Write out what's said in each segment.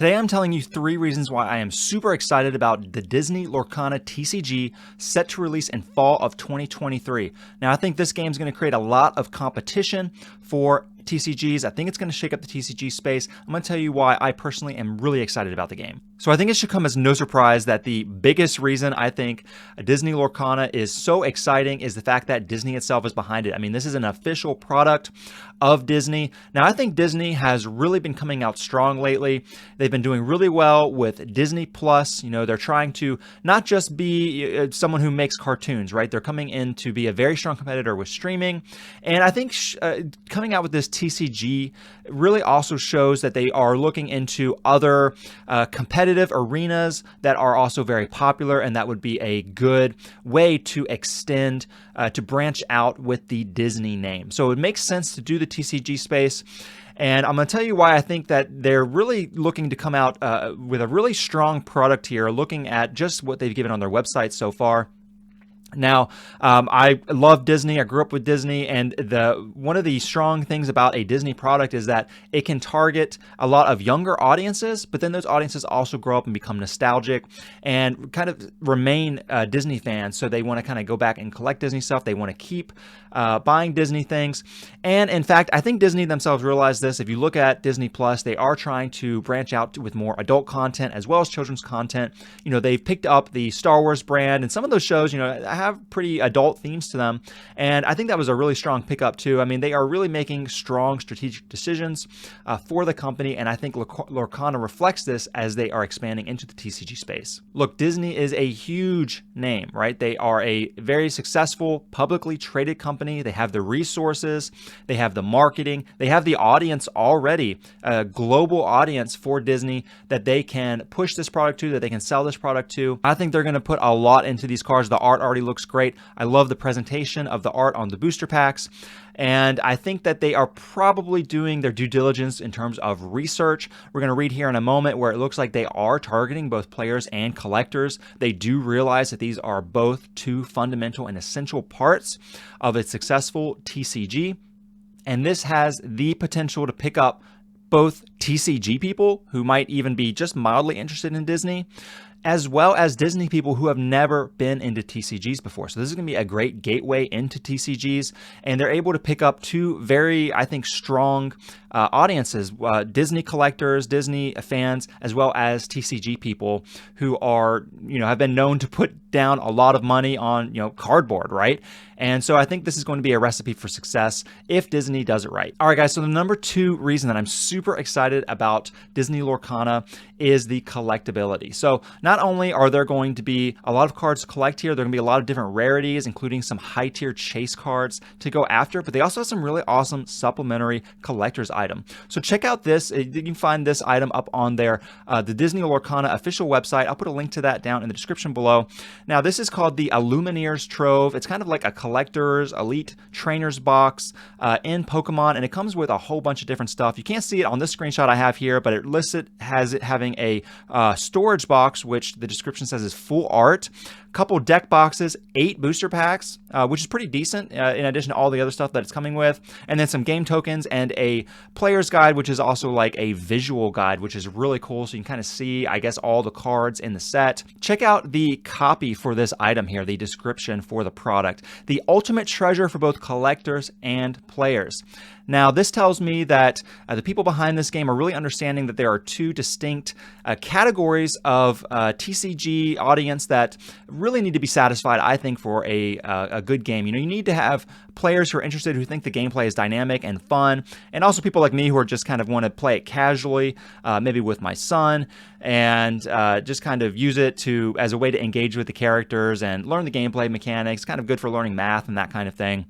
Today I'm telling you 3 reasons why I am super excited about the Disney Lorcana TCG set to release in fall of 2023. Now I think this game is going to create a lot of competition for TCGs. I think it's going to shake up the TCG space. I'm going to tell you why I personally am really excited about the game. So I think it should come as no surprise that the biggest reason I think Disney Lorcana is so exciting is the fact that Disney itself is behind it. I mean, this is an official product of Disney. Now, I think Disney has really been coming out strong lately. They've been doing really well with Disney Plus. You know, they're trying to not just be someone who makes cartoons, right? They're coming in to be a very strong competitor with streaming. And I think coming out with this TCG really also shows that they are looking into other competitive arenas that are also very popular, and that would be a good way to extend, to branch out with the Disney name. So it makes sense to do the TCG space. And I'm going to tell you why I think that they're really looking to come out with a really strong product here, looking at just what they've given on their website so far. Now, I love Disney. I grew up with Disney, and one of the strong things about a Disney product is that it can target a lot of younger audiences, but then those audiences also grow up and become nostalgic and kind of remain Disney fans. So they want to kind of go back and collect Disney stuff. They want to keep buying Disney things. And in fact, I think Disney themselves realized this. If you look at Disney Plus, they are trying to branch out with more adult content as well as children's content. You know, they've picked up the Star Wars brand, and some of those shows, you know, have pretty adult themes to them, and I think that was a really strong pickup too. I mean, they are really making strong strategic decisions for the company, and I think Lorcana reflects this as they are expanding into the TCG space. Look, Disney is a huge name, right? They are a very successful publicly traded company. They have the resources, they have the marketing, they have the audience already, a global audience for Disney that they can push this product to, that they can sell this product to. I think they're going to put a lot into these cards. The art already looks great. I love the presentation of the art on the booster packs. And I think that they are probably doing their due diligence in terms of research. We're going to read here in a moment where it looks like they are targeting both players and collectors. They do realize that these are both two fundamental and essential parts of a successful TCG. And this has the potential to pick up both TCG people who might even be just mildly interested in Disney, as well as Disney people who have never been into TCGs before. So this is going to be a great gateway into TCGs, and they're able to pick up two very, I think, strong audiences, Disney collectors, Disney fans, as well as TCG people who are, you know, have been known to put down a lot of money on, you know, cardboard, right? And so I think this is going to be a recipe for success if Disney does it right. All right, guys, so the number 2 reason that I'm super excited about Disney Lorcana is the collectability. So not only are there going to be a lot of cards to collect here, there are going to be a lot of different rarities, including some high-tier chase cards to go after, but they also have some really awesome supplementary collector's item. So check out this. You can find this item up on there, the Disney Lorcana official website. I'll put a link to that down in the description below. Now, this is called the Illumineer's Trove. It's kind of like a collector's elite trainers box in Pokemon, and it comes with a whole bunch of different stuff. You can't see it on this screenshot I have here, but it lists it has it having a storage box, which the description says is full art, couple deck boxes, 8 booster packs, which is pretty decent in addition to all the other stuff that it's coming with, and then some game tokens and a player's guide, which is also like a visual guide, which is really cool. So you can kind of see, I guess, all the cards in the set. Check out the copy for this item here, the description for the product. The ultimate treasure for both collectors and players. Now, this tells me that the people behind this game are really understanding that there are 2 distinct categories of TCG audience that really need to be satisfied, I think, for a good game. You know, you need to have players who are interested, who think the gameplay is dynamic and fun, and also people like me who are just kind of want to play it casually, maybe with my son, and just kind of use it as a way to engage with the characters and learn the gameplay mechanics. Kind of good for learning math and that kind of thing.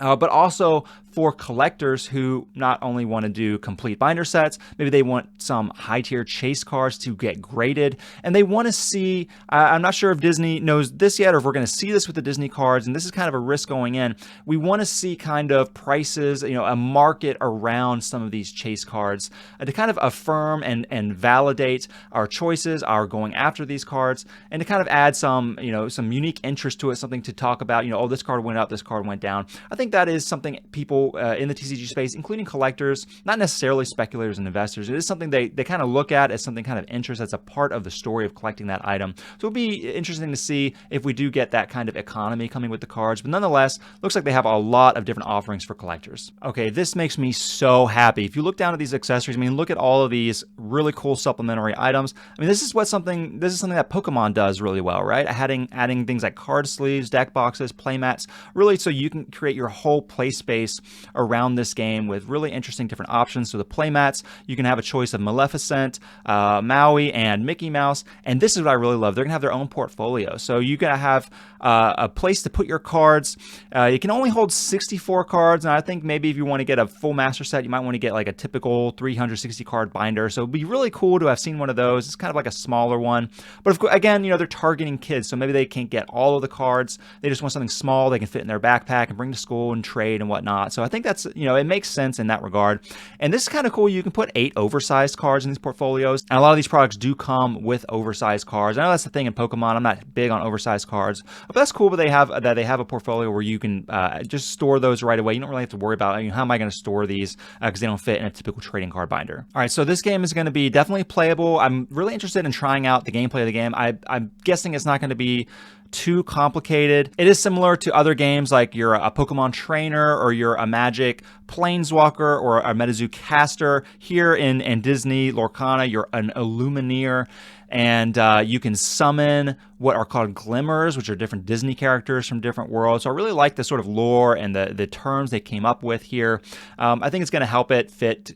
But also for collectors who not only want to do complete binder sets, maybe they want some high-tier chase cards to get graded, and they want to see, I'm not sure if Disney knows this yet or if we're going to see this with the Disney cards, and this is kind of a risk going in. We want to see kind of prices, you know, a market around some of these chase cards to kind of affirm and validate our choices, our going after these cards, and to kind of add some, you know, some unique interest to it, something to talk about, you know, oh, this card went up, this card went down. I think that is something people people in the TCG space, including collectors, not necessarily speculators and investors. It is something they kind of look at as something kind of interest that's a part of the story of collecting that item. So it'll be interesting to see if we do get that kind of economy coming with the cards. But nonetheless, looks like they have a lot of different offerings for collectors. Okay, this makes me so happy. If you look down at these accessories, I mean, look at all of these really cool supplementary items. I mean, this is something that Pokemon does really well, right? Adding things like card sleeves, deck boxes, playmats, really so you can create your whole play space around this game with really interesting different options. So the playmats, you can have a choice of Maleficent, Maui, and Mickey Mouse. And this is what I really love. They're gonna have their own portfolio. So you gotta have a place to put your cards. You can only hold 64 cards, and I think maybe if you want to get a full master set, you might want to get like a typical 360 card binder. So it'd be really cool to have seen one of those. It's kind of like a smaller one, but of course, again, you know, they're targeting kids, so maybe they can't get all of the cards. They just want something small they can fit in their backpack and bring to school and trade and whatnot. So I think that's, you know, it makes sense in that regard. And this is kind of cool. You can put 8 oversized cards in these portfolios, and a lot of these products do come with oversized cards. I know that's the thing in Pokemon. I'm not big on oversized cards, but that's cool. But they have a portfolio where you can just store those right away. You don't really have to worry about, you know, how am I going to store these because they don't fit in a typical trading card binder. All right, so this game is going to be definitely playable. I'm really interested in trying out the gameplay of the game. I'm guessing it's not going to be too complicated. It is similar to other games like you're a Pokemon trainer or you're a Magic Planeswalker or a MetaZoo caster. Here in Disney Lorcana, you're an Illumineer, and you can summon what are called glimmers, which are different Disney characters from different worlds. So I really like the sort of lore and the terms they came up with here. I think it's going to help it fit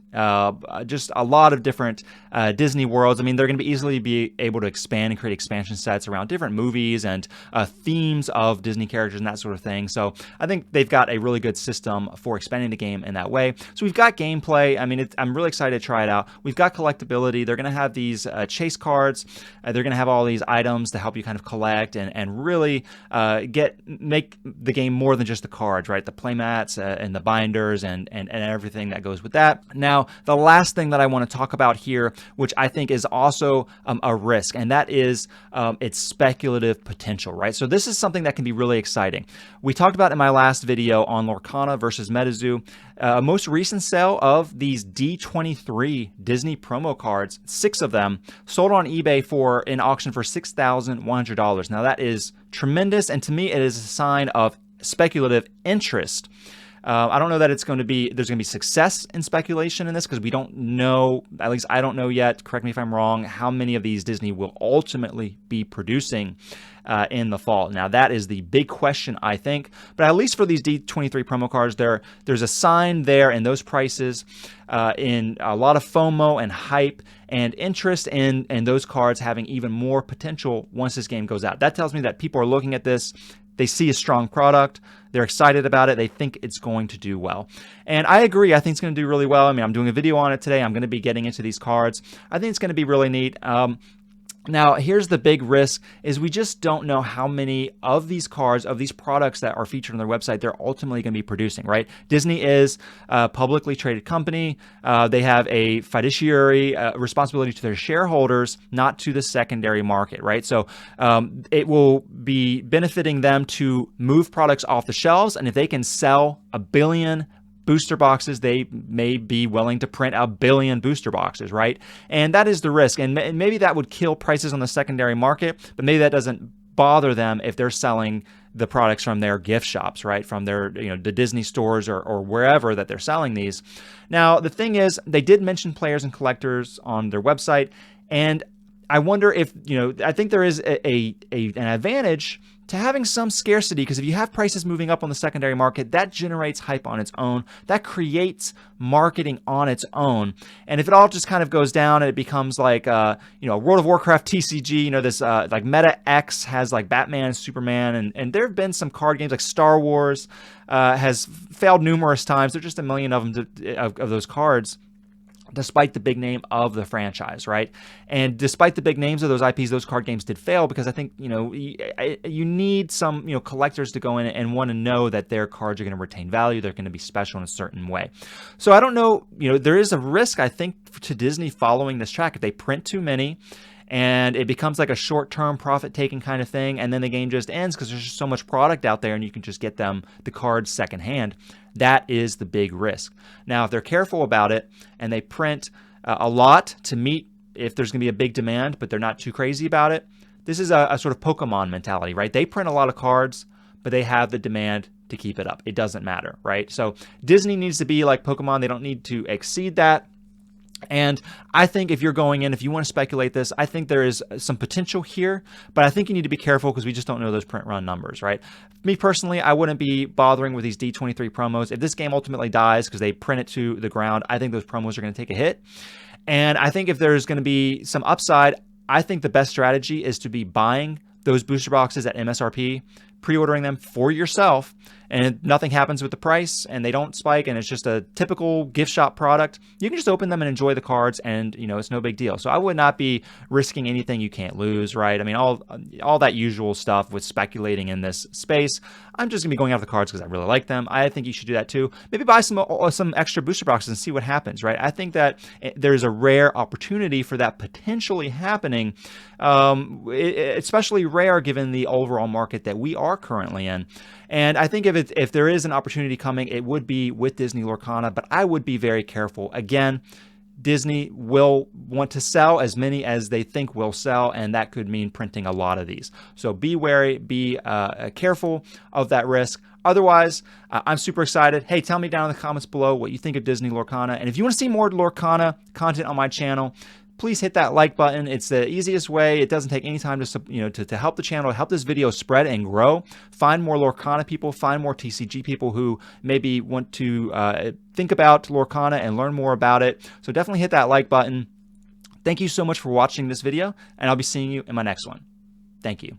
just a lot of different Disney worlds. I mean, they're going to easily be able to expand and create expansion sets around different movies and themes of Disney characters and that sort of thing. So I think they've got a really good system for expanding the game in that way. So we've got gameplay. I mean, I'm really excited to try it out. We've got collectability. They're going to have these chase cards. They're going to have all these items to help you kind of collect and really make the game more than just the cards, right? The playmats and the binders and everything that goes with that. Now, the last thing that I want to talk about here, which I think is also a risk, and that is its speculative potential, right? So this is something that can be really exciting. We talked about in my last video on Lorcana versus MetaZoo, most recent sale of these D23 Disney promo cards, 6 of them, sold on eBay in auction for $6,100. Now that is tremendous, and to me it is a sign of speculative interest. I don't know that there's going to be success in speculation in this because we don't know, at least I don't know yet, correct me if I'm wrong, how many of these Disney will ultimately be producing in the fall. Now that is the big question, I think, but at least for these D23 promo cards, there's a sign there in those prices in a lot of FOMO and hype and interest in those cards having even more potential once this game goes out. That tells me that people are looking at this, they see a strong product, they're excited about it, they think it's going to do well. And I agree, I think it's going to do really well. I mean, I'm doing a video on it today. I'm going to be getting into these cards. I think it's going to be really neat. Now, here's the big risk, is we just don't know how many of these cards, of these products that are featured on their website, they're ultimately going to be producing, right? Disney is a publicly traded company. They have a fiduciary responsibility to their shareholders, not to the secondary market, right? So it will be benefiting them to move products off the shelves, and if they can sell 1 billion booster boxes, they may be willing to print 1 billion booster boxes, right? And that is the risk. And maybe that would kill prices on the secondary market, but maybe that doesn't bother them if they're selling the products from their gift shops, right? From their, the Disney stores or wherever that they're selling these. Now, the thing is, they did mention players and collectors on their website, and I wonder if, I think there is an advantage to having some scarcity, because if you have prices moving up on the secondary market, that generates hype on its own. That creates marketing on its own. And if it all just kind of goes down and it becomes like, World of Warcraft TCG, this like Meta X has like Batman, Superman, and there have been some card games like Star Wars has failed numerous times. There's just a million of them of those cards, despite the big name of the franchise, right? And despite the big names of those IPs, those card games did fail because I think, you need some, collectors to go in and want to know that their cards are going to retain value. They're going to be special in a certain way. So I don't know, there is a risk, I think, to Disney following this track. If they print too many and it becomes like a short-term profit-taking kind of thing, and then the game just ends because there's just so much product out there and you can just get the cards secondhand. That is the big risk. Now, if they're careful about it and they print a lot to meet if there's going to be a big demand, but they're not too crazy about it, this is a sort of Pokemon mentality, right? They print a lot of cards, but they have the demand to keep it up. It doesn't matter, right? So Disney needs to be like Pokemon. They don't need to exceed that. And I think if you're going in, if you want to speculate this, I think there is some potential here, but I think you need to be careful because we just don't know those print run numbers, right? Me personally, I wouldn't be bothering with these D23 promos. If this game ultimately dies because they print it to the ground, I think those promos are going to take a hit. And I think if there's going to be some upside, I think the best strategy is to be buying those booster boxes at MSRP, pre-ordering them for yourself, and nothing happens with the price and they don't spike and it's just a typical gift shop product, you can just open them and enjoy the cards and, you know, it's no big deal. So I would not be risking anything you can't lose, right? I mean, all that usual stuff with speculating in this space. I'm just gonna be going after the cards because I really like them. I think you should do that too. Maybe buy some extra booster boxes and see what happens, right? I think that there's a rare opportunity for that potentially happening, especially rare given the overall market that we are currently in. And I think if there is an opportunity coming, it would be with Disney Lorcana, but I would be very careful. Again, Disney will want to sell as many as they think will sell, and that could mean printing a lot of these. So be wary, be careful of that risk. Otherwise, I'm super excited. Hey, tell me down in the comments below what you think of Disney Lorcana. And if you want to see more Lorcana content on my channel, please hit that like button. It's the easiest way. It doesn't take any time to help the channel, help this video spread and grow. Find more Lorcana people, find more TCG people who maybe want to think about Lorcana and learn more about it. So definitely hit that like button. Thank you so much for watching this video, and I'll be seeing you in my next one. Thank you.